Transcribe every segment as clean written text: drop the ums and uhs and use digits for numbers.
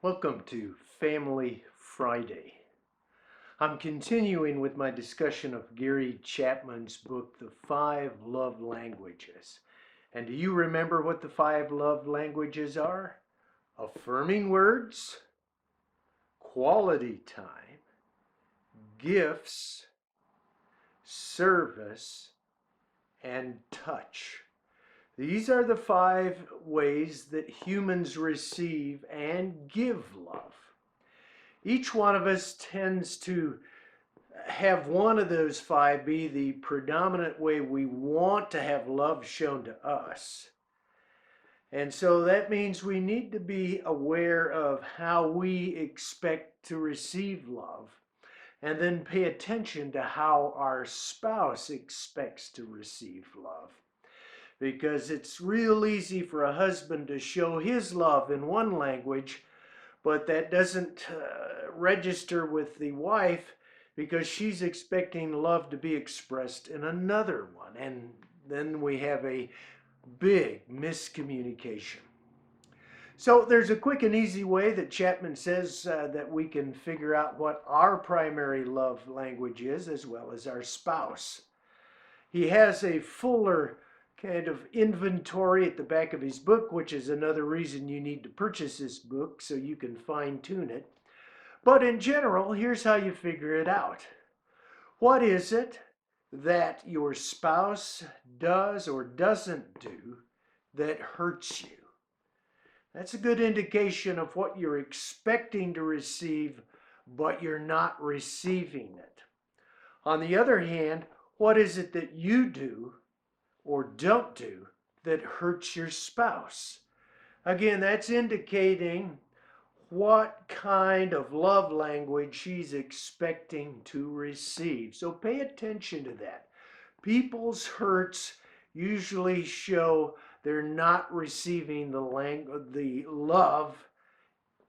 Welcome to Family Friday. I'm continuing with my discussion of Gary Chapman's book, The Five Love Languages. And do you remember what the five love languages are? Affirming words, quality time, gifts, service, and touch. These are the five ways that humans receive and give love. Each one of us tends to have one of those five be the predominant way we want to have love shown to us. And so that means we need to be aware of how we expect to receive love and then pay attention to how our spouse expects to receive love. Because it's real easy for a husband to show his love in one language, but that doesn't register with the wife because she's expecting love to be expressed in another one. And then we have a big miscommunication. So there's a quick and easy way that Chapman says that we can figure out what our primary love language is as well as our spouse. He has a fuller kind of inventory at the back of his book, which is another reason you need to purchase this book so you can fine-tune it. But in general, here's how you figure it out. What is it that your spouse does or doesn't do that hurts you? That's a good indication of what you're expecting to receive, but you're not receiving it. On the other hand, what is it that you do or don't do that hurts your spouse? Again, that's indicating what kind of love language she's expecting to receive. So pay attention to that. People's hurts usually show they're not receiving the love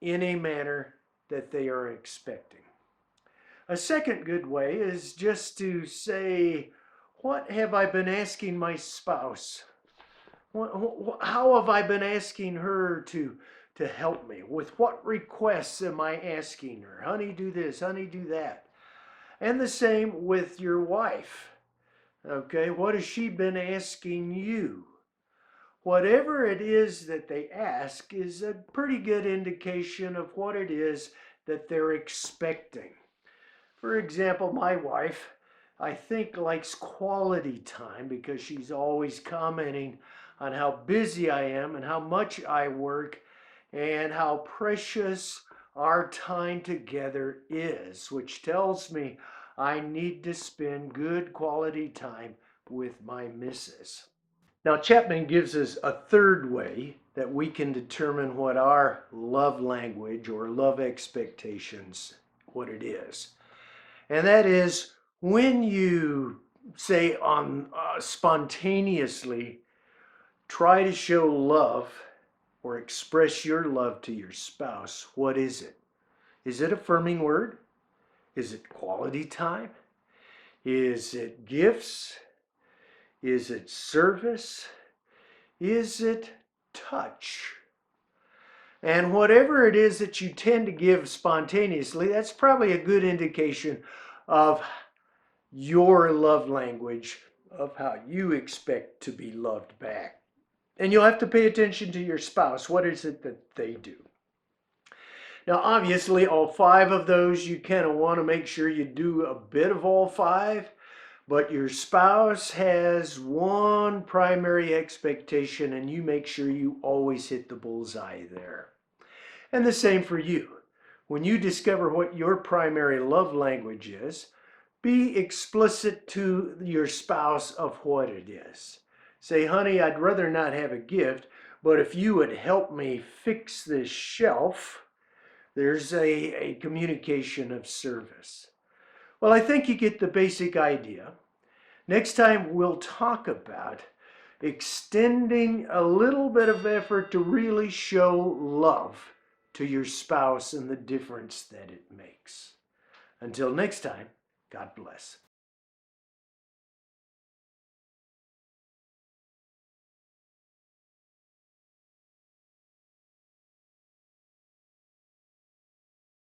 in a manner that they are expecting. A second good way is just to say, what have I been asking my spouse? How have I been asking her to help me? With what requests am I asking her? Honey, do this. Honey, do that. And the same with your wife. Okay, what has she been asking you? Whatever it is that they ask is a pretty good indication of what it is that they're expecting. For example, my wife, I think, likes quality time because she's always commenting on how busy I am and how much I work and how precious our time together is, which tells me I need to spend good quality time with my missus. Now, Chapman gives us a third way that we can determine what our love language or love expectations, what it is. And that is when you say spontaneously try to show love or express your love to your spouse, what is it? Is it affirming word? Is it quality time? Is it gifts? Is it service? Is it touch? And whatever it is that you tend to give spontaneously, that's probably a good indication of your love language, of how you expect to be loved back. And you'll have to pay attention to your spouse. What is it that they do? Now, obviously, all five of those, you kind of want to make sure you do a bit of all five, but your spouse has one primary expectation, and you make sure you always hit the bullseye there. And the same for you. When you discover what your primary love language is, be explicit to your spouse of what it is. Say, honey, I'd rather not have a gift, but if you would help me fix this shelf, there's a communication of service. Well, I think you get the basic idea. Next time we'll talk about extending a little bit of effort to really show love to your spouse and the difference that it makes. Until next time, God bless.